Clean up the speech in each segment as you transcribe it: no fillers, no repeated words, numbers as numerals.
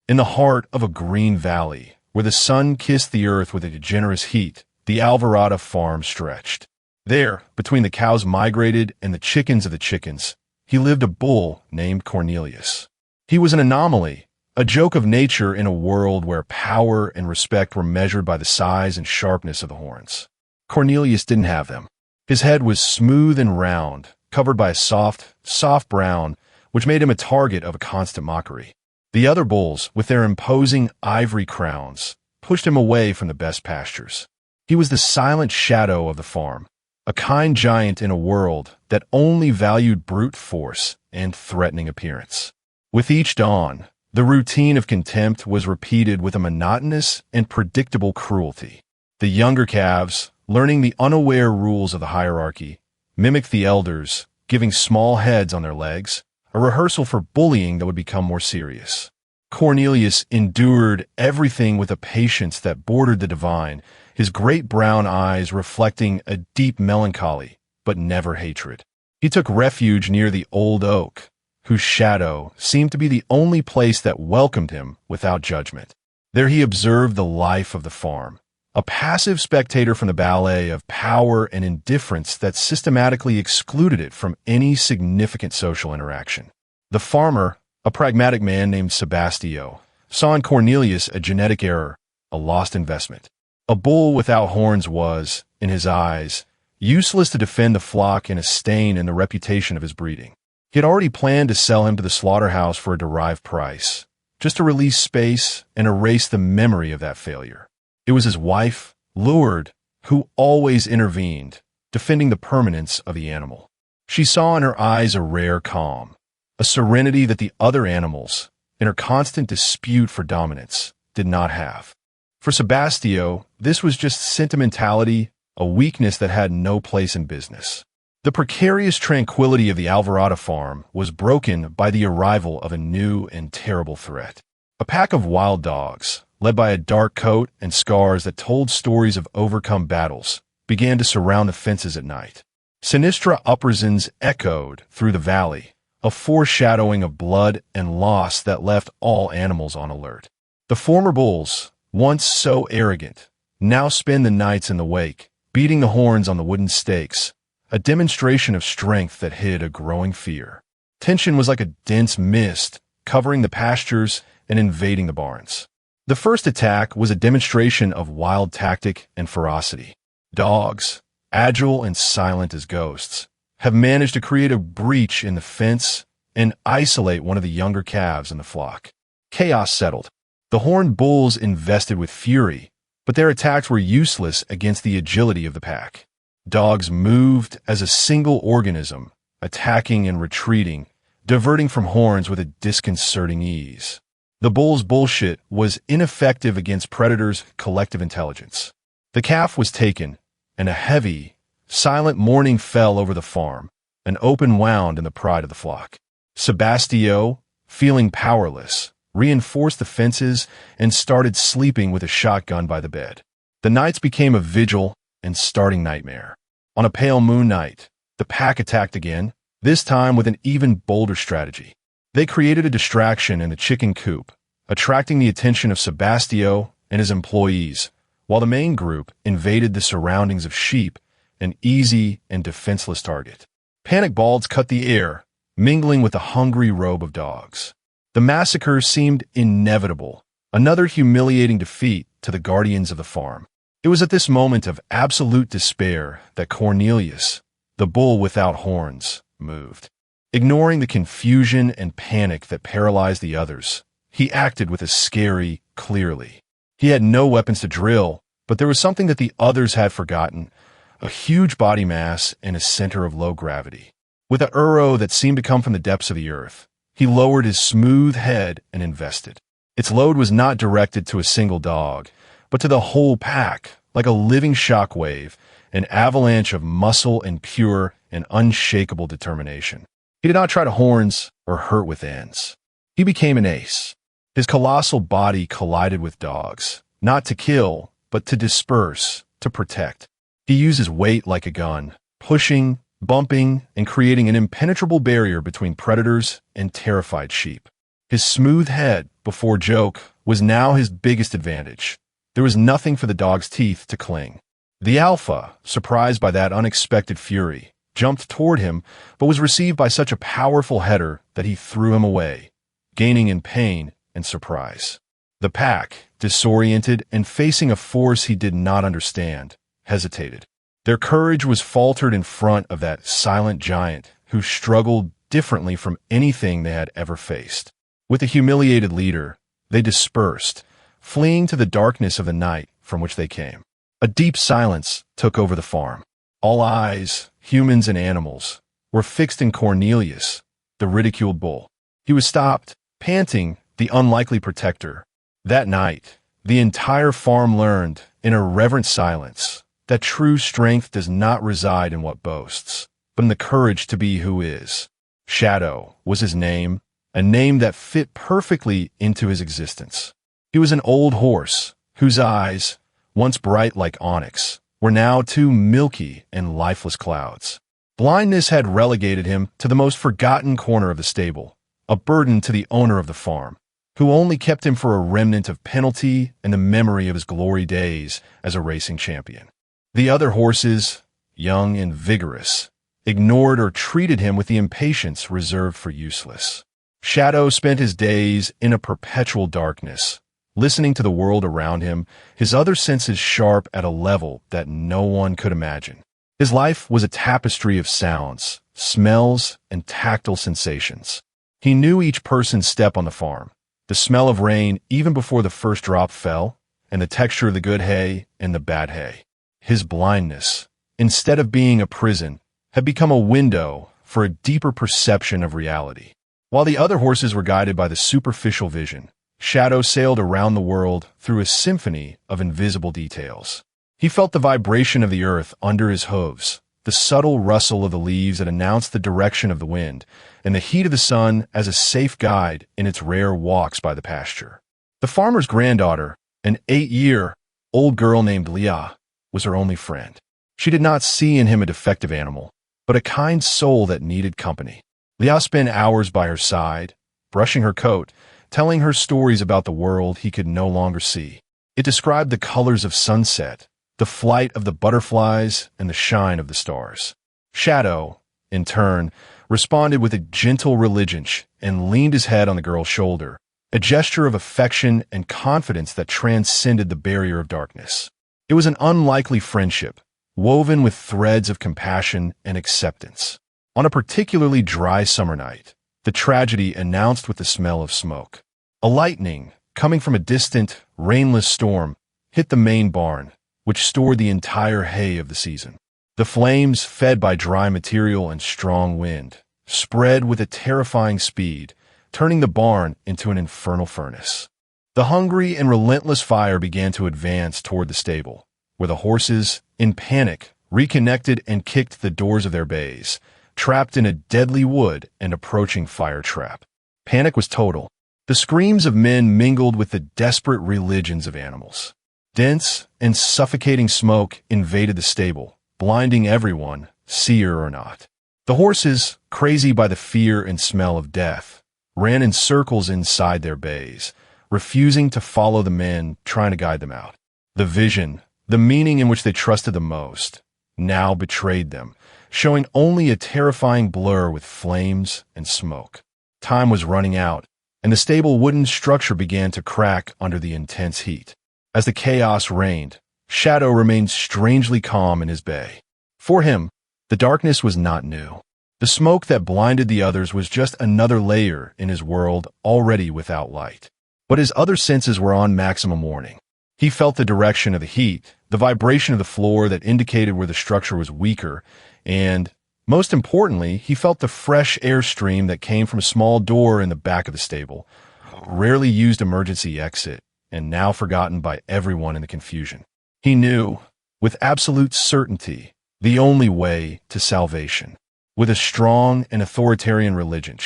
In the heart of a green valley, where the sun kissed the earth with a generous heat, the Alvorada farm stretched. There, between the cows migrated and the chickens of the chickens, he lived a bull named Cornelius. He was an anomaly, a joke of nature in a world where power and respect were measured by the size and sharpness of the horns. Cornelius didn't have them. His head was smooth and round, covered by a soft brown, which made him a target of a constant mockery. The other bulls, with their imposing ivory crowns, pushed him away from the best pastures. He was the silent shadow of the farm, a kind giant in a world that only valued brute force and threatening appearance. With each dawn, the routine of contempt was repeated with a monotonous and predictable cruelty. The younger calves, learning the unaware rules of the hierarchy, mimicked the elders, giving small heads on their legs, a rehearsal for bullying that would become more serious. Cornelius endured everything with a patience that bordered the divine, his great brown eyes reflecting a deep melancholy, but never hatred. He took refuge near the old oak, whose shadow seemed to be the only place that welcomed him without judgment. There he observed the life of the farm, a passive spectator from the ballet of power and indifference that systematically excluded it from any significant social interaction. The farmer, a pragmatic man named Sebastio, saw in Cornelius a genetic error, a lost investment. A bull without horns was, in his eyes, useless to defend the flock and a stain in the reputation of his breeding. He had already planned to sell him to the slaughterhouse for a derived price, just to release space and erase the memory of that failure. It was his wife, Lured, who always intervened, defending the permanence of the animal. She saw in her eyes a rare calm, a serenity that the other animals, in her constant dispute for dominance, did not have. For Sebastio, this was just sentimentality, a weakness that had no place in business. The precarious tranquility of the Alvorada farm was broken by the arrival of a new and terrible threat. A pack of wild dogs, led by a dark coat and scars that told stories of overcome battles, began to surround the fences at night. Sinistra uprisings echoed through the valley, a foreshadowing of blood and loss that left all animals on alert. The former bulls, once so arrogant, now spend the nights in the wake, beating the horns on the wooden stakes, a demonstration of strength that hid a growing fear. Tension was like a dense mist, covering the pastures and invading the barns. The first attack was a demonstration of wild tactic and ferocity. Dogs, agile and silent as ghosts, have managed to create a breach in the fence and isolate one of the younger calves in the flock. Chaos settled. The horned bulls invested with fury, but their attacks were useless against the agility of the pack. Dogs moved as a single organism, attacking and retreating, diverting from horns with a disconcerting ease. The bull's bullshit was ineffective against predators' collective intelligence. The calf was taken, and a heavy, silent mourning fell over the farm, an open wound in the pride of the flock. Sebastio, feeling powerless, reinforced the fences and started sleeping with a shotgun by the bed. The nights became a vigil and starting nightmare. On a pale moon night, the pack attacked again, this time with an even bolder strategy. They created a distraction in the chicken coop, attracting the attention of Sebastio and his employees, while the main group invaded the surroundings of sheep, an easy and defenseless target. Panic balls cut the air, mingling with the hungry robe of dogs. The massacre seemed inevitable, another humiliating defeat to the guardians of the farm. It was at this moment of absolute despair that Cornelius, the bull without horns, moved. Ignoring the confusion and panic that paralyzed the others, he acted with a scary clearly. He had no weapons to drill, but there was something that the others had forgotten, a huge body mass and a center of low gravity. With an arrow that seemed to come from the depths of the earth, he lowered his smooth head and invested. Its load was not directed to a single dog, but to the whole pack, like a living shockwave, an avalanche of muscle and pure and unshakable determination. He did not try to horns or hurt with ends. He became an ace. His colossal body collided with dogs, not to kill, but to disperse, to protect. He used his weight like a gun, pushing, bumping, and creating an impenetrable barrier between predators and terrified sheep. His smooth head, before joke, was now his biggest advantage. There was nothing for the dog's teeth to cling. The alpha, surprised by that unexpected fury, jumped toward him, but was received by such a powerful header that he threw him away, gaining in pain and surprise. The pack, disoriented and facing a force he did not understand, hesitated. Their courage was faltered in front of that silent giant who struggled differently from anything they had ever faced. With the humiliated leader, they dispersed, fleeing to the darkness of the night from which they came. A deep silence took over the farm. All eyes, humans and animals, were fixed in Cornelius, the ridiculed bull. He was stopped, panting, the unlikely protector. That night, the entire farm learned, in a reverent silence, that true strength does not reside in what boasts, but in the courage to be who is. Shadow was his name, a name that fit perfectly into his existence. He was an old horse, whose eyes, once bright like onyx, were now two milky and lifeless clouds. Blindness had relegated him to the most forgotten corner of the stable, a burden to the owner of the farm, who only kept him for a remnant of penalty and the memory of his glory days as a racing champion. The other horses, young and vigorous, ignored or treated him with the impatience reserved for useless. Shadow spent his days in a perpetual darkness, listening to the world around him, his other senses sharp at a level that no one could imagine. His life was a tapestry of sounds, smells, and tactile sensations. He knew each person's step on the farm, the smell of rain even before the first drop fell, and the texture of the good hay and the bad hay. His blindness, instead of being a prison, had become a window for a deeper perception of reality. While the other horses were guided by the superficial vision, Shadow sailed around the world through a symphony of invisible details. He felt the vibration of the earth under his hooves, the subtle rustle of the leaves that announced the direction of the wind, and the heat of the sun as a safe guide in its rare walks by the pasture. The farmer's granddaughter, an 8-year-old girl named Leah, was her only friend. She did not see in him a defective animal, but a kind soul that needed company. Leah spent hours by her side, brushing her coat, telling her stories about the world he could no longer see. It described the colors of sunset, the flight of the butterflies, and the shine of the stars. Shadow, in turn, responded with a gentle religence and leaned his head on the girl's shoulder, a gesture of affection and confidence that transcended the barrier of darkness. It was an unlikely friendship, woven with threads of compassion and acceptance. On a particularly dry summer night, the tragedy announced with the smell of smoke. A lightning, coming from a distant, rainless storm, hit the main barn, which stored the entire hay of the season. The flames, fed by dry material and strong wind, spread with a terrifying speed, turning the barn into an infernal furnace. The hungry and relentless fire began to advance toward the stable, where the horses, in panic, reconnected and kicked the doors of their bays, trapped in a deadly wood and approaching fire trap. Panic was total. The screams of men mingled with the desperate religions of animals. Dense and suffocating smoke invaded the stable, blinding everyone, seer or not. The horses, crazy by the fear and smell of death, ran in circles inside their bays, refusing to follow the men trying to guide them out. The vision, the meaning in which they trusted the most, now betrayed them, showing only a terrifying blur with flames and smoke. Time was running out, and the stable wooden structure began to crack under the intense heat. As the chaos reigned, Shadow remained strangely calm in his bay. For him, the darkness was not new. The smoke that blinded the others was just another layer in his world already without light. But his other senses were on maximum warning. He felt the direction of the heat, the vibration of the floor that indicated where the structure was weaker, and, most importantly, he felt the fresh air stream that came from a small door in the back of the stable, a rarely used emergency exit, and now forgotten by everyone in the confusion. He knew, with absolute certainty, the only way to salvation. With a strong and authoritarian religion,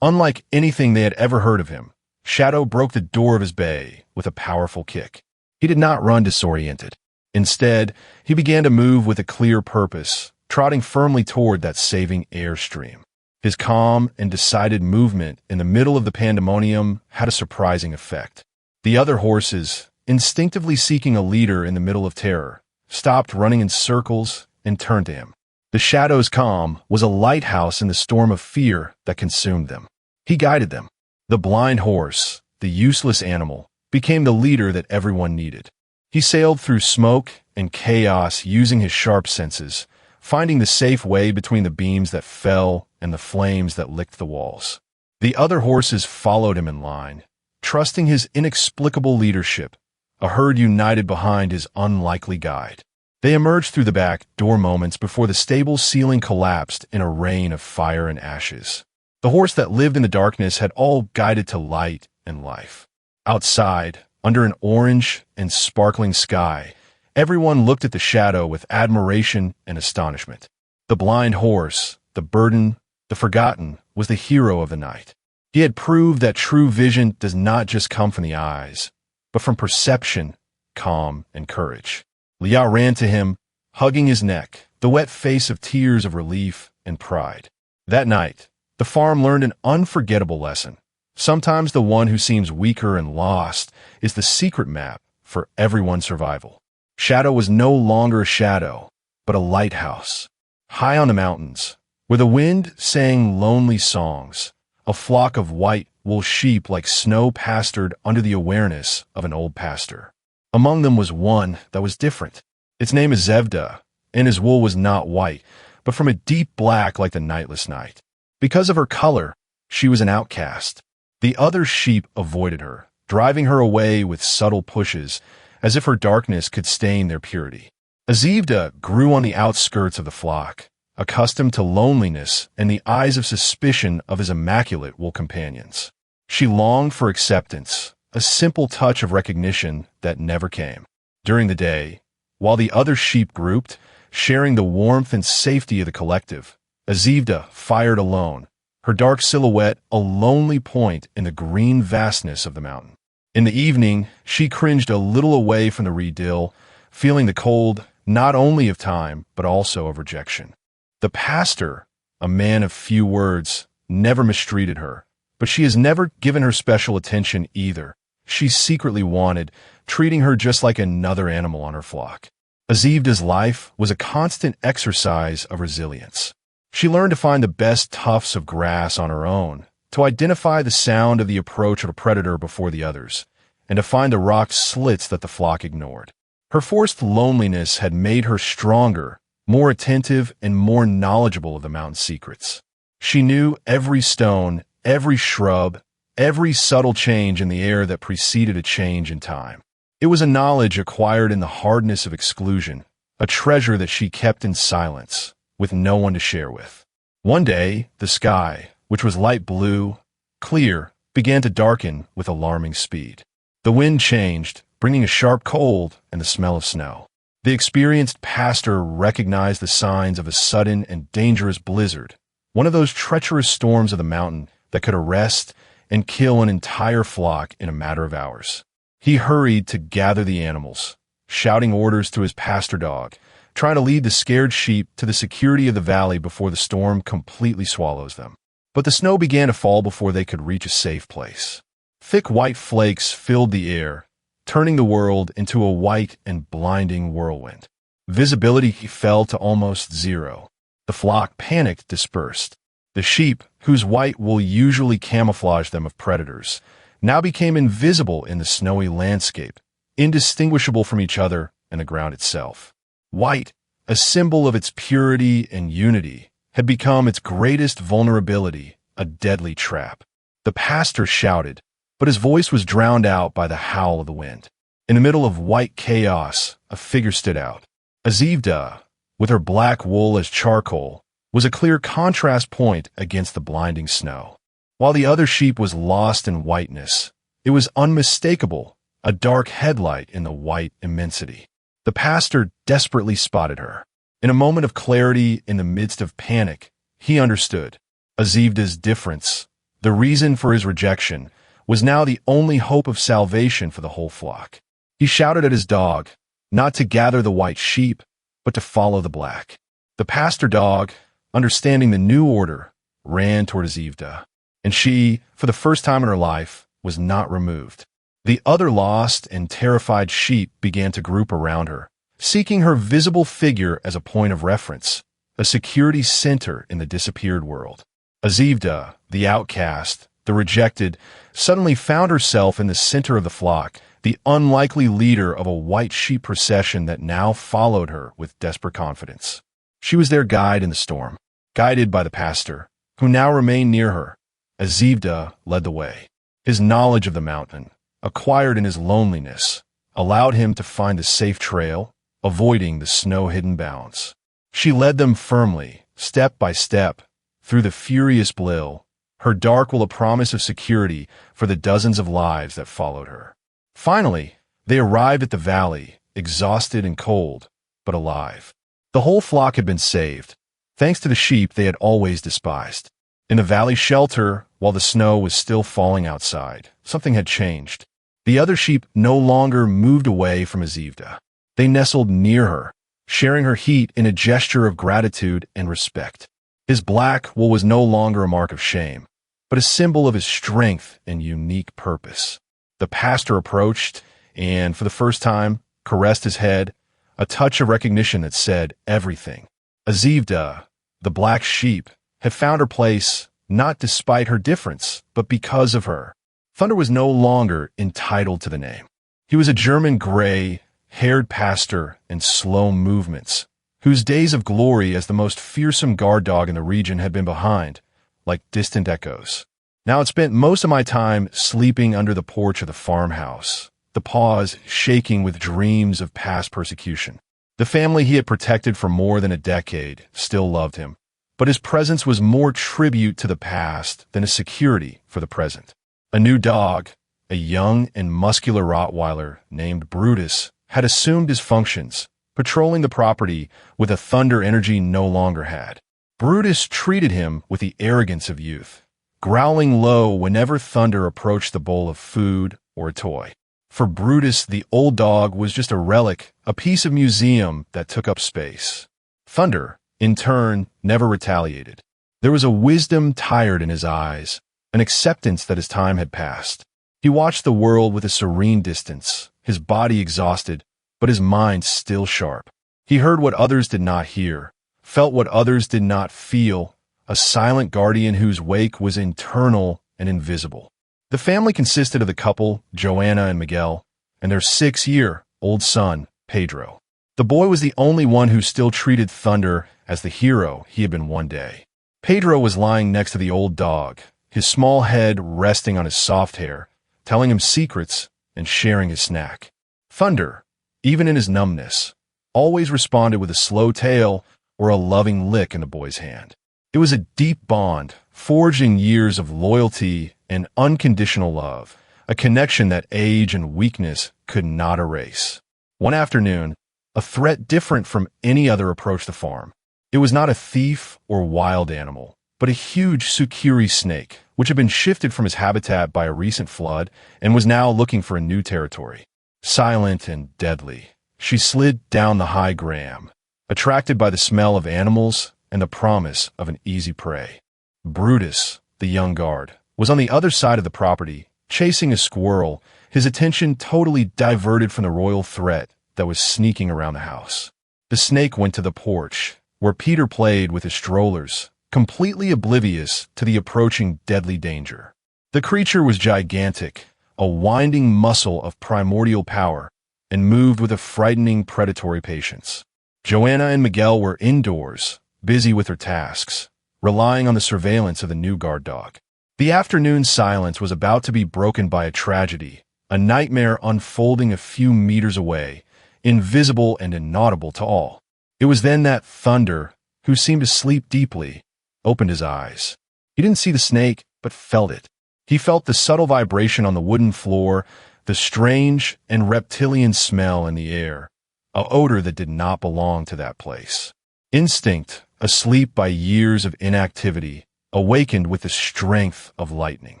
unlike anything they had ever heard of him, Shadow broke the door of his bay with a powerful kick. He did not run disoriented. Instead, he began to move with a clear purpose, trotting firmly toward that saving airstream. His calm and decided movement in the middle of the pandemonium had a surprising effect. The other horses, instinctively seeking a leader in the middle of terror, stopped running in circles and turned to him. The Shadow's calm was a lighthouse in the storm of fear that consumed them. He guided them. The blind horse, the useless animal, became the leader that everyone needed. He sailed through smoke and chaos using his sharp senses, finding the safe way between the beams that fell and the flames that licked the walls. The other horses followed him in line, trusting his inexplicable leadership, a herd united behind his unlikely guide. They emerged through the back door moments before the stable's ceiling collapsed in a rain of fire and ashes. The horse that lived in the darkness had all guided to light and life. Outside, under an orange and sparkling sky, everyone looked at the Shadow with admiration and astonishment. The blind horse, the burden, the forgotten, was the hero of the night. He had proved that true vision does not just come from the eyes, but from perception, calm, and courage. Liao ran to him, hugging his neck, the wet face of tears of relief and pride. That night, the farm learned an unforgettable lesson. Sometimes the one who seems weaker and lost is the secret map for everyone's survival. Shadow was no longer a shadow, but a lighthouse. High on the mountains, where the wind sang lonely songs, a flock of white wool sheep like snow pastured under the awareness of an old pastor. Among them was one that was different. Its name is Zevda, and his wool was not white, but from a deep black like the nightless night. Because of her color, she was an outcast. The other sheep avoided her, driving her away with subtle pushes, as if her darkness could stain their purity. Azivda grew on the outskirts of the flock, accustomed to loneliness and the eyes of suspicion of his immaculate wool companions. She longed for acceptance, a simple touch of recognition that never came. During the day, while the other sheep grouped, sharing the warmth and safety of the collective, Azivda fired alone, her dark silhouette a lonely point in the green vastness of the mountain. In the evening, she cringed a little away from the redill, feeling the cold not only of time, but also of rejection. The pastor, a man of few words, never mistreated her, but she has never given her special attention either. She secretly wanted, treating her just like another animal on her flock. Azivda's life was a constant exercise of resilience. She learned to find the best tufts of grass on her own, to identify the sound of the approach of a predator before the others, and to find the rock slits that the flock ignored. Her forced loneliness had made her stronger, more attentive, and more knowledgeable of the mountain's secrets. She knew every stone, every shrub, every subtle change in the air that preceded a change in time. It was a knowledge acquired in the hardness of exclusion, a treasure that she kept in silence, with no one to share with. One day, the sky, which was light blue, clear, began to darken with alarming speed. The wind changed, bringing a sharp cold and the smell of snow. The experienced pastor recognized the signs of a sudden and dangerous blizzard, one of those treacherous storms of the mountain that could arrest and kill an entire flock in a matter of hours. He hurried to gather the animals, shouting orders to his pastor dog, trying to lead the scared sheep to the security of the valley before the storm completely swallows them. But the snow began to fall before they could reach a safe place. Thick white flakes filled the air, turning the world into a white and blinding whirlwind. Visibility fell to almost zero. The flock, panicked, dispersed. The sheep, whose white wool usually camouflaged them of predators, now became invisible in the snowy landscape, indistinguishable from each other and the ground itself. White, a symbol of its purity and unity, had become its greatest vulnerability, a deadly trap. The pastor shouted, but his voice was drowned out by the howl of the wind. In the middle of white chaos, a figure stood out. Azivda, with her black wool as charcoal, was a clear contrast point against the blinding snow. While the other sheep was lost in whiteness, it was unmistakable, a dark headlight in the white immensity. The pastor desperately spotted her. In a moment of clarity in the midst of panic, he understood. Azivda's difference, the reason for his rejection, was now the only hope of salvation for the whole flock. He shouted at his dog, not to gather the white sheep, but to follow the black. The pastor dog, understanding the new order, ran toward Azivda, and she, for the first time in her life, was not removed. The other lost and terrified sheep began to group around her, seeking her visible figure as a point of reference, a security center in the disappeared world. Azivda, the outcast, the rejected, suddenly found herself in the center of the flock, the unlikely leader of a white sheep procession that now followed her with desperate confidence. She was their guide in the storm, guided by the pastor, who now remained near her. Azivda led the way. His knowledge of the mountain, acquired in his loneliness, allowed him to find a safe trail, avoiding the snow-hidden bounds. She led them firmly, step by step, through the furious blill, her dark will a promise of security for the dozens of lives that followed her. Finally, they arrived at the valley, exhausted and cold, but alive. The whole flock had been saved, thanks to the sheep they had always despised. In the valley shelter, while the snow was still falling outside, something had changed. The other sheep no longer moved away from Azivda. They nestled near her, sharing her heat in a gesture of gratitude and respect. His black wool was no longer a mark of shame, but a symbol of his strength and unique purpose. The pastor approached and, for the first time, caressed his head, a touch of recognition that said everything. Azivda, the black sheep, had found her place, not despite her difference, but because of her. Thunder was no longer entitled to the name. He was a German gray-haired pastor in slow movements, whose days of glory as the most fearsome guard dog in the region had been behind, like distant echoes. Now had spent most of my time sleeping under the porch of the farmhouse, the paws shaking with dreams of past persecution. The family he had protected for more than a decade still loved him, but his presence was more tribute to the past than a security for the present. A new dog, a young and muscular Rottweiler named Brutus, had assumed his functions, patrolling the property with a thunder energy no longer had. Brutus treated him with the arrogance of youth, growling low whenever Thunder approached the bowl of food or a toy. For Brutus, the old dog was just a relic, a piece of museum that took up space. Thunder, in turn, never retaliated. There was a wisdom tired in his eyes, an acceptance that his time had passed. He watched the world with a serene distance, his body exhausted, but his mind still sharp. He heard what others did not hear, felt what others did not feel, a silent guardian whose wake was internal and invisible. The family consisted of the couple, Joanna and Miguel, and their 6-year-old son, Pedro. The boy was the only one who still treated Thunder as the hero he had been one day. Pedro was lying next to the old dog, his small head resting on his soft hair, telling him secrets and sharing his snack. Thunder, even in his numbness, always responded with a slow tail or a loving lick in the boy's hand. It was a deep bond, forged in years of loyalty and unconditional love, a connection that age and weakness could not erase. One afternoon, a threat different from any other approached the farm. It was not a thief or wild animal, but a huge Sukiri snake, which had been shifted from his habitat by a recent flood and was now looking for a new territory. Silent and deadly, she slid down the high gram, attracted by the smell of animals and the promise of an easy prey. Brutus, the young guard, was on the other side of the property, chasing a squirrel, his attention totally diverted from the royal threat that was sneaking around the house. The snake went to the porch, where Peter played with his strollers, completely oblivious to the approaching deadly danger. The creature was gigantic, a winding muscle of primordial power, and moved with a frightening predatory patience. Joanna and Miguel were indoors, busy with their tasks, relying on the surveillance of the new guard dog. The afternoon silence was about to be broken by a tragedy, a nightmare unfolding a few meters away, invisible and inaudible to all. It was then that Thunder, who seemed to sleep deeply, opened his eyes. He didn't see the snake, but felt it. He felt the subtle vibration on the wooden floor, the strange and reptilian smell in the air, an odor that did not belong to that place. Instinct, asleep by years of inactivity, awakened with the strength of lightning.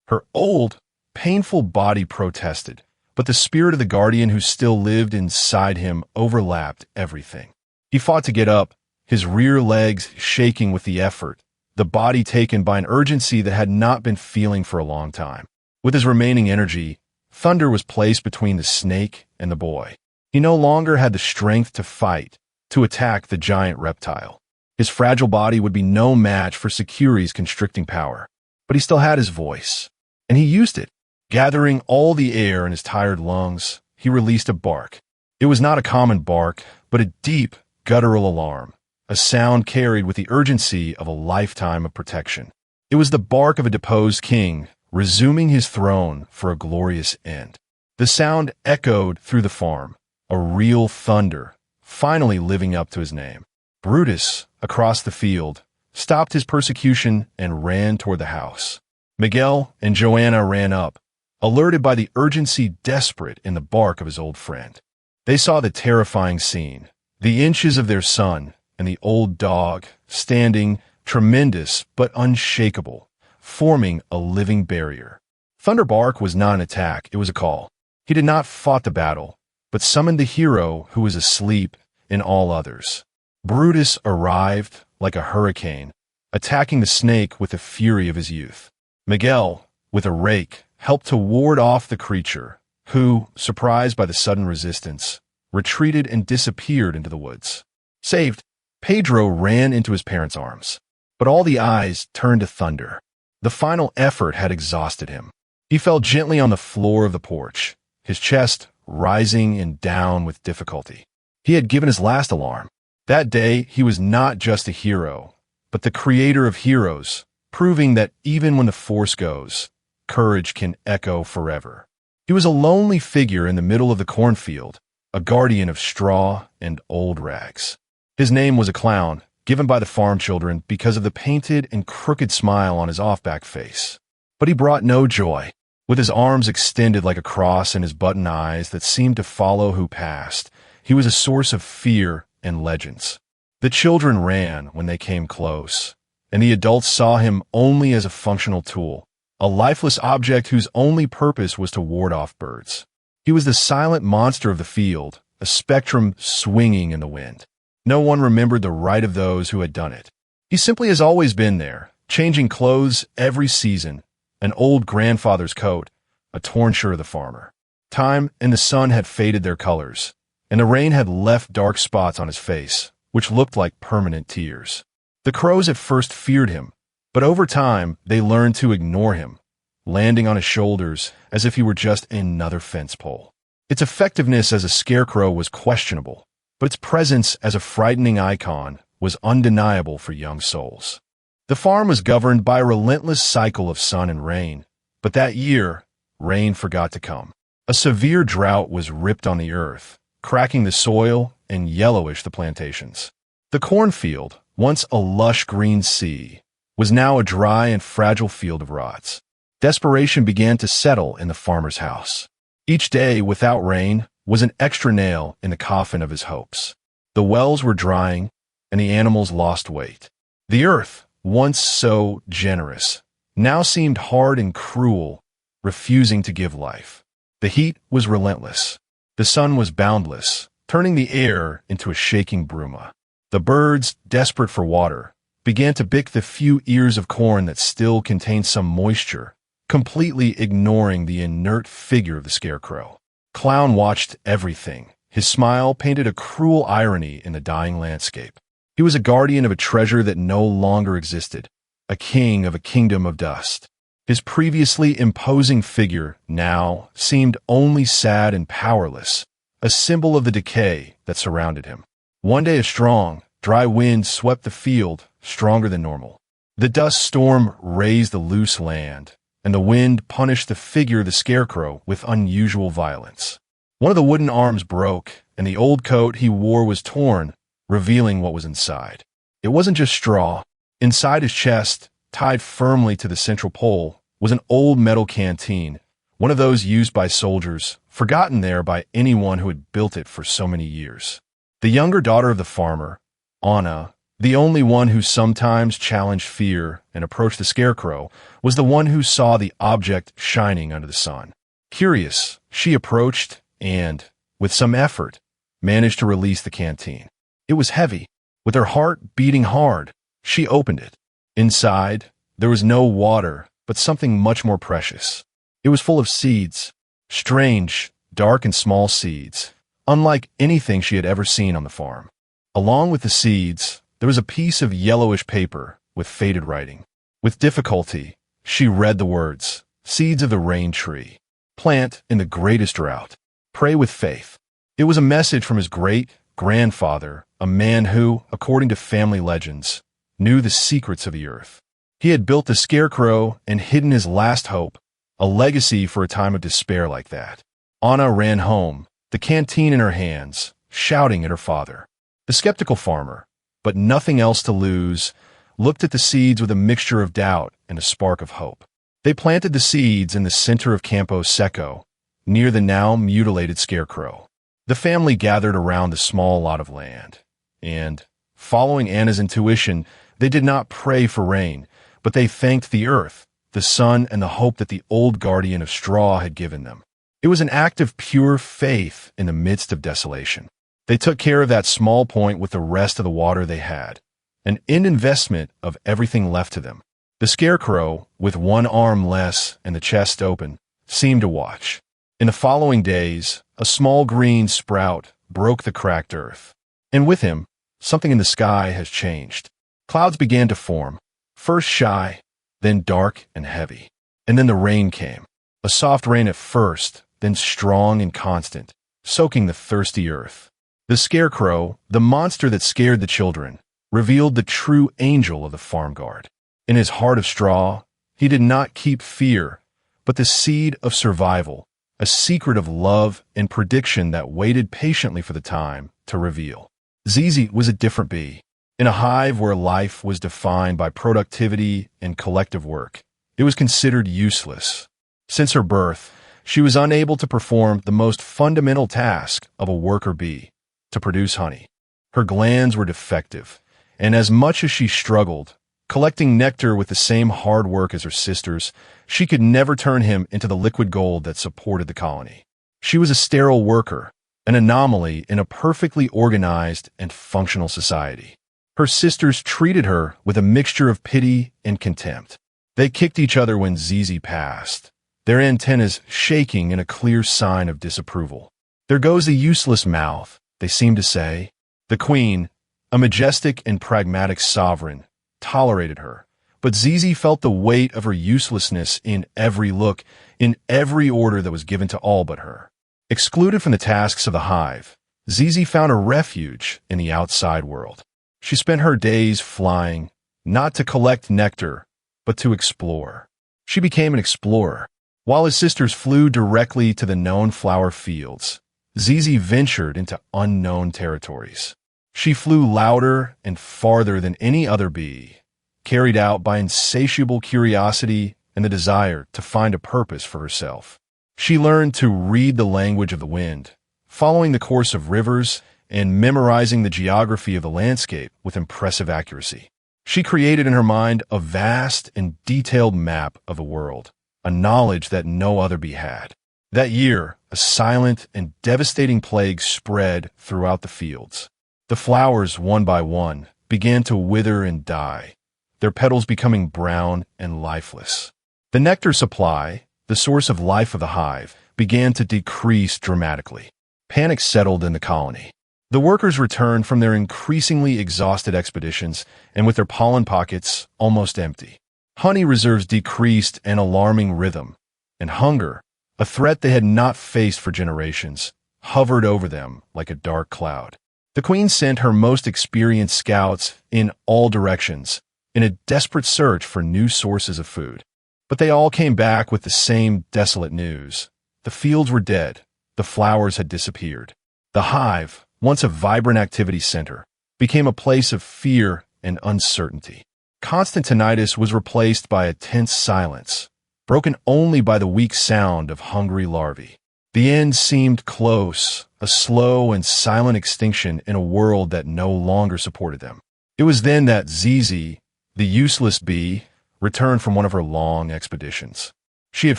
Her old, painful body protested, but the spirit of the guardian who still lived inside him overlapped everything. He fought to get up, his rear legs shaking with the effort, the body taken by an urgency that had not been feeling for a long time. With his remaining energy, Thunder was placed between the snake and the boy. He no longer had the strength to fight, to attack the giant reptile. His fragile body would be no match for Securi's constricting power. But he still had his voice, and he used it. Gathering all the air in his tired lungs, he released a bark. It was not a common bark, but a deep, guttural alarm, a sound carried with the urgency of a lifetime of protection. It was the bark of a deposed king, resuming his throne for a glorious end. The sound echoed through the farm, a real thunder, finally living up to his name. Brutus, across the field, stopped his persecution and ran toward the house. Miguel and Joanna ran up, alerted by the urgency desperate in the bark of his old friend. They saw the terrifying scene, the inches of their son and the old dog standing, tremendous but unshakable, forming a living barrier. Thunderbark was not an attack, it was a call. He did not fight the battle, but summoned the hero who was asleep in all others. Brutus arrived like a hurricane, attacking the snake with the fury of his youth. Miguel, with a rake, helped to ward off the creature, who, surprised by the sudden resistance, retreated and disappeared into the woods. Saved, Pedro ran into his parents' arms. But all the eyes turned to Thunder. The final effort had exhausted him. He fell gently on the floor of the porch, his chest rising and down with difficulty. He had given his last alarm. That day, he was not just a hero, but the creator of heroes, proving that even when the force goes, courage can echo forever. He was a lonely figure in the middle of the cornfield, a guardian of straw and old rags. His name was a clown, given by the farm children because of the painted and crooked smile on his off-back face. But he brought no joy. With his arms extended like a cross and his button eyes that seemed to follow who passed, he was a source of fear and legends. The children ran when they came close, and the adults saw him only as a functional tool, a lifeless object whose only purpose was to ward off birds. He was the silent monster of the field, a spectrum swinging in the wind. No one remembered the right of those who had done it. He simply has always been there, changing clothes every season, an old grandfather's coat, a torn shirt of the farmer. Time and the sun had faded their colors, and the rain had left dark spots on his face, which looked like permanent tears. The crows at first feared him, but over time they learned to ignore him, landing on his shoulders as if he were just another fence pole. Its effectiveness as a scarecrow was questionable, but its presence as a frightening icon was undeniable for young souls. The farm was governed by a relentless cycle of sun and rain, but that year, rain forgot to come. A severe drought was ripped on the earth, cracking the soil and yellowish the plantations. The cornfield, once a lush green sea, was now a dry and fragile field of rots. Desperation began to settle in the farmer's house. Each day without rain was an extra nail in the coffin of his hopes. The wells were drying, and the animals lost weight. The earth, once so generous, now seemed hard and cruel, refusing to give life. The heat was relentless. The sun was boundless, turning the air into a shaking bruma. The birds, desperate for water, began to pick the few ears of corn that still contained some moisture, completely ignoring the inert figure of the scarecrow. Clown watched everything. His smile painted a cruel irony in the dying landscape. He was a guardian of a treasure that no longer existed, a king of a kingdom of dust. His previously imposing figure now seemed only sad and powerless, a symbol of the decay that surrounded him. One day a strong, dry wind swept the field, stronger than normal. The dust storm raised the loose land, and the wind punished the figure of the scarecrow with unusual violence. One of the wooden arms broke, and the old coat he wore was torn, revealing what was inside. It wasn't just straw. Inside his chest, tied firmly to the central pole, was an old metal canteen, one of those used by soldiers, forgotten there by anyone who had built it for so many years. The younger daughter of the farmer, Anna, the only one who sometimes challenged fear and approached the scarecrow, was the one who saw the object shining under the sun. Curious, she approached and, with some effort, managed to release the canteen. It was heavy. With her heart beating hard, she opened it. Inside, there was no water, but something much more precious. It was full of seeds, strange, dark and small seeds, unlike anything she had ever seen on the farm. Along with the seeds, there was a piece of yellowish paper with faded writing. With difficulty, she read the words, "Seeds of the rain tree. Plant in the greatest drought. Pray with faith." It was a message from his great-grandfather, a man who, according to family legends, knew the secrets of the earth. He had built the scarecrow and hidden his last hope, a legacy for a time of despair like that. Anna ran home, the canteen in her hands, shouting at her father. The skeptical farmer, but nothing else to lose, looked at the seeds with a mixture of doubt and a spark of hope. They planted the seeds in the center of Campo Seco, near the now mutilated scarecrow. The family gathered around the small lot of land, and, following Anna's intuition, they did not pray for rain, but they thanked the earth, the sun, and the hope that the old guardian of straw had given them. It was an act of pure faith in the midst of desolation. They took care of that small point with the rest of the water they had, an investment of everything left to them. The scarecrow, with one arm less and the chest open, seemed to watch. In the following days, a small green sprout broke the cracked earth. And with him, something in the sky has changed. Clouds began to form, first shy, then dark and heavy. And then the rain came. A soft rain at first, then strong and constant, soaking the thirsty earth. The scarecrow, the monster that scared the children, revealed the true angel of the farm guard. In his heart of straw, he did not keep fear, but the seed of survival, a secret of love and prediction that waited patiently for the time to reveal. Zizi was a different bee. In a hive where life was defined by productivity and collective work, it was considered useless. Since her birth, she was unable to perform the most fundamental task of a worker bee, to produce honey. Her glands were defective, and as much as she struggled, collecting nectar with the same hard work as her sisters, she could never turn him into the liquid gold that supported the colony. She was a sterile worker, an anomaly in a perfectly organized and functional society. Her sisters treated her with a mixture of pity and contempt. They kicked each other when Zizi passed, their antennas shaking in a clear sign of disapproval. "There goes the useless mouth," they seemed to say. The queen, a majestic and pragmatic sovereign, tolerated her, but Zizi felt the weight of her uselessness in every look, in every order that was given to all but her. Excluded from the tasks of the hive, Zizi found a refuge in the outside world. She spent her days flying, not to collect nectar, but to explore. She became an explorer. While his sisters flew directly to the known flower fields, Zizi ventured into unknown territories. She flew louder and farther than any other bee, carried out by insatiable curiosity and the desire to find a purpose for herself. She learned to read the language of the wind, following the course of rivers and memorizing the geography of the landscape with impressive accuracy. She created in her mind a vast and detailed map of the world, a knowledge that no other bee had. That year, a silent and devastating plague spread throughout the fields. The flowers, one by one, began to wither and die, their petals becoming brown and lifeless. The nectar supply, the source of life of the hive, began to decrease dramatically. Panic settled in the colony. The workers returned from their increasingly exhausted expeditions and with their pollen pockets almost empty. Honey reserves decreased an alarming rhythm, and hunger, a threat they had not faced for generations, hovered over them like a dark cloud. The queen sent her most experienced scouts in all directions in a desperate search for new sources of food. But they all came back with the same desolate news. The fields were dead. The flowers had disappeared. The hive, once a vibrant activity center, became a place of fear and uncertainty. Constant tinnitus was replaced by a tense silence, broken only by the weak sound of hungry larvae. The end seemed close, a slow and silent extinction in a world that no longer supported them. It was then that Zizi, the useless bee, returned from one of her long expeditions. She had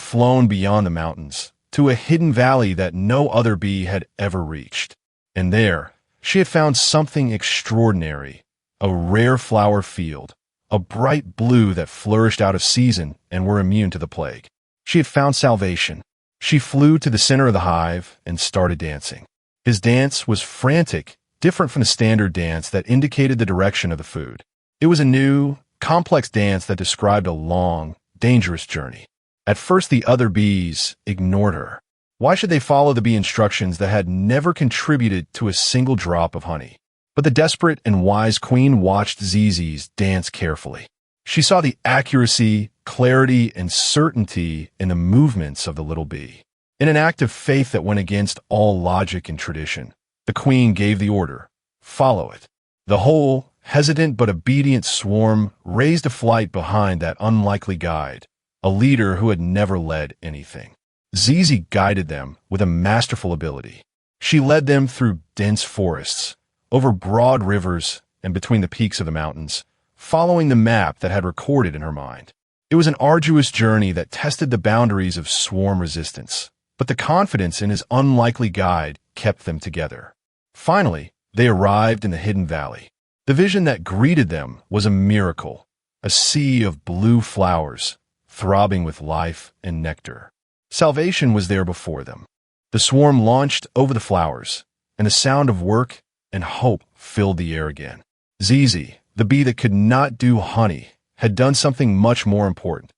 flown beyond the mountains, to a hidden valley that no other bee had ever reached. And there, she had found something extraordinary, a rare flower field, a bright blue that flourished out of season and were immune to the plague. She had found salvation. She flew to the center of the hive and started dancing. His dance was frantic, different from the standard dance that indicated the direction of the food. It was a new, complex dance that described a long, dangerous journey. At first, the other bees ignored her. Why should they follow the bee instructions that had never contributed to a single drop of honey? But the desperate and wise queen watched Zizi's dance carefully. She saw the accuracy, clarity, and certainty in the movements of the little bee. In an act of faith that went against all logic and tradition, the queen gave the order, "Follow it." The whole, hesitant but obedient swarm raised a flight behind that unlikely guide, a leader who had never led anything. Zizi guided them with a masterful ability. She led them through dense forests, over broad rivers, and between the peaks of the mountains, following the map that had recorded in her mind. It was an arduous journey that tested the boundaries of swarm resistance, but the confidence in his unlikely guide kept them together. Finally, they arrived in the hidden valley. The vision that greeted them was a miracle, a sea of blue flowers, throbbing with life and nectar. Salvation was there before them. The swarm launched over the flowers, and the sound of work and hope filled the air again. Zizi, the bee that could not do honey, had done something much more important.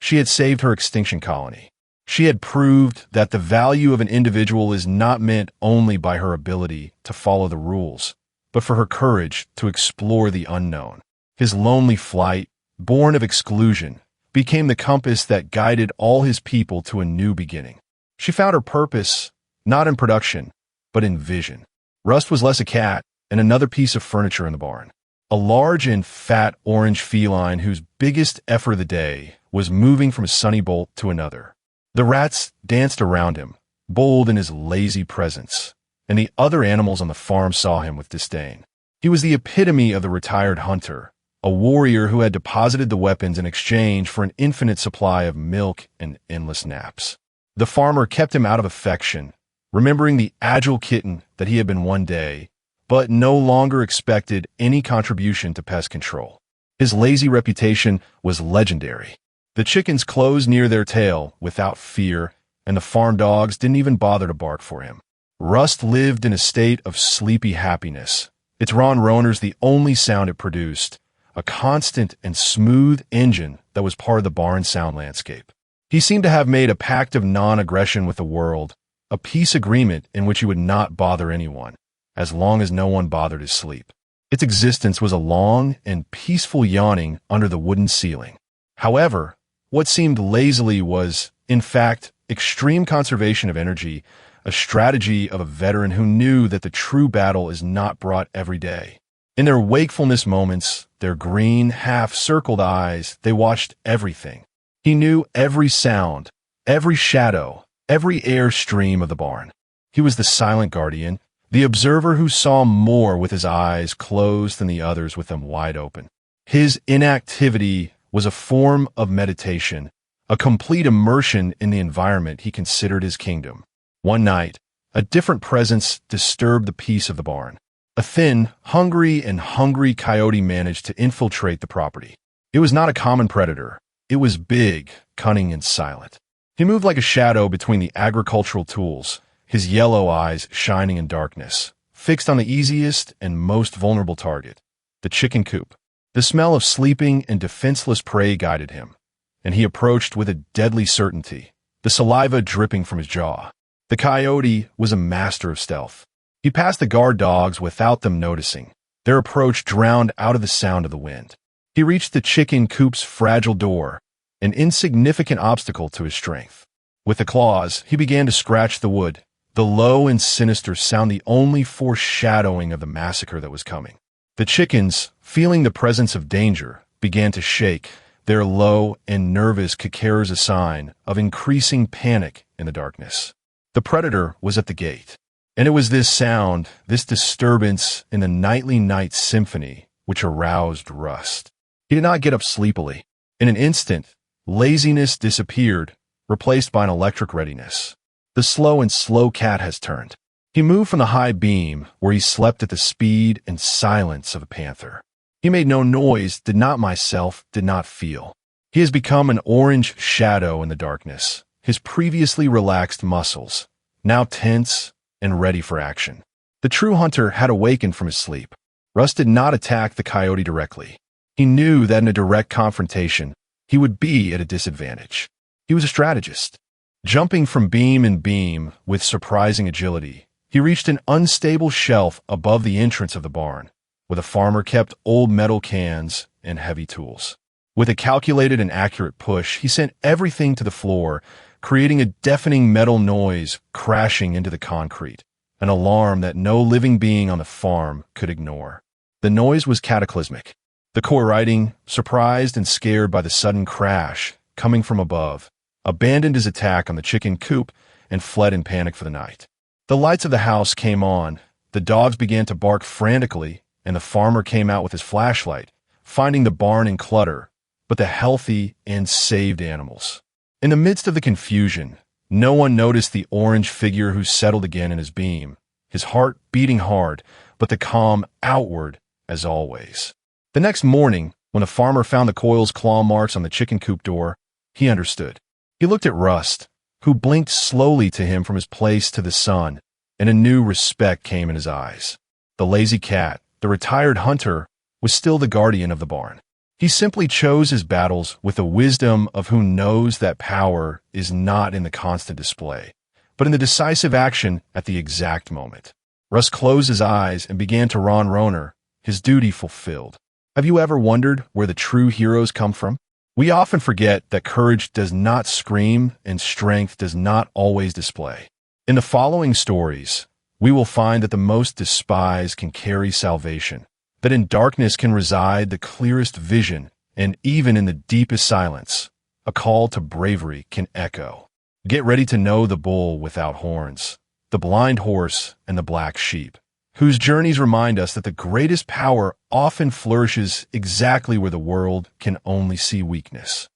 She had saved her extinction colony. She had proved that the value of an individual is not meant only by her ability to follow the rules, but for her courage to explore the unknown. His lonely flight, born of exclusion, became the compass that guided all his people to a new beginning. She found her purpose, not in production, but in vision. Rust was less a cat and another piece of furniture in the barn. A large and fat orange feline whose biggest effort of the day was moving from a sunny bolt to another. The rats danced around him, bold in his lazy presence, and the other animals on the farm saw him with disdain. He was the epitome of the retired hunter, a warrior who had deposited the weapons in exchange for an infinite supply of milk and endless naps. The farmer kept him out of affection, remembering the agile kitten that he had been one day, but no longer expected any contribution to pest control. His lazy reputation was legendary. The chickens closed near their tail without fear, and the farm dogs didn't even bother to bark for him. Rust lived in a state of sleepy happiness, its ronroners the only sound it produced, a constant and smooth engine that was part of the barn sound landscape. He seemed to have made a pact of non-aggression with the world, a peace agreement in which he would not bother anyone, as long as no one bothered his sleep. Its existence was a long and peaceful yawning under the wooden ceiling. However, what seemed lazily was, in fact, extreme conservation of energy, a strategy of a veteran who knew that the true battle is not brought every day. In their wakefulness moments, their green, half-circled eyes, they watched everything. He knew every sound, every shadow, every air stream of the barn. He was the silent guardian, the observer who saw more with his eyes closed than the others with them wide open. His inactivity was a form of meditation, a complete immersion in the environment he considered his kingdom. One night, a different presence disturbed the peace of the barn. A thin, hungry coyote managed to infiltrate the property. It was not a common predator. It was big, cunning, and silent. He moved like a shadow between the agricultural tools, his yellow eyes shining in darkness, fixed on the easiest and most vulnerable target, the chicken coop. The smell of sleeping and defenseless prey guided him, and he approached with a deadly certainty, the saliva dripping from his jaw. The coyote was a master of stealth. He passed the guard dogs without them noticing, their approach drowned out of the sound of the wind. He reached the chicken coop's fragile door, an insignificant obstacle to his strength. With the claws, he began to scratch the wood, the low and sinister sound the only foreshadowing of the massacre that was coming. The chickens, feeling the presence of danger, began to shake, their low and nervous cacares a sign of increasing panic in the darkness. The predator was at the gate, and it was this sound, this disturbance in the nightly night symphony, which aroused Rust. He did not get up sleepily. In an instant, laziness disappeared, replaced by an electric readiness. The slow cat has turned. He moved from the high beam, where he slept at the speed and silence of a panther. He made no noise, did not feel. He has become an orange shadow in the darkness, his previously relaxed muscles, now tense and ready for action. The true hunter had awakened from his sleep. Russ did not attack the coyote directly. He knew that in a direct confrontation, he would be at a disadvantage. He was a strategist. Jumping from beam and beam with surprising agility, he reached an unstable shelf above the entrance of the barn, where the farmer kept old metal cans and heavy tools. With a calculated and accurate push, he sent everything to the floor, creating a deafening metal noise crashing into the concrete, an alarm that no living being on the farm could ignore. The noise was cataclysmic. The coyote, surprised and scared by the sudden crash coming from above, abandoned his attack on the chicken coop and fled in panic for the night. The lights of the house came on, the dogs began to bark frantically, and the farmer came out with his flashlight, finding the barn in clutter, but the healthy and saved animals. In the midst of the confusion, no one noticed the orange figure who settled again in his beam, his heart beating hard, but the calm outward as always. The next morning, when the farmer found the coil's claw marks on the chicken coop door, he understood. He looked at Rust, who blinked slowly to him from his place to the sun, and a new respect came in his eyes. The lazy cat, the retired hunter, was still the guardian of the barn. He simply chose his battles with the wisdom of who knows that power is not in the constant display, but in the decisive action at the exact moment. Russ closed his eyes and began to Ron Roner, his duty fulfilled. Have you ever wondered where the true heroes come from? We often forget that courage does not scream and strength does not always display. In the following stories, we will find that the most despised can carry salvation, that in darkness can reside the clearest vision, and even in the deepest silence, a call to bravery can echo. Get ready to know the bull without horns, the blind horse and the black sheep, whose journeys remind us that the greatest power often flourishes exactly where the world can only see weakness.